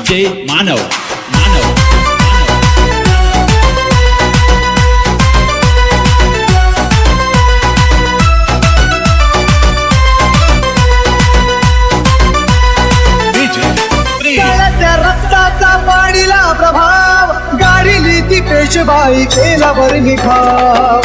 DJ मानव मानव त्या रक्ताचा पाडीला प्रभाव गाडीली ती पेशवाई केला वर निघाव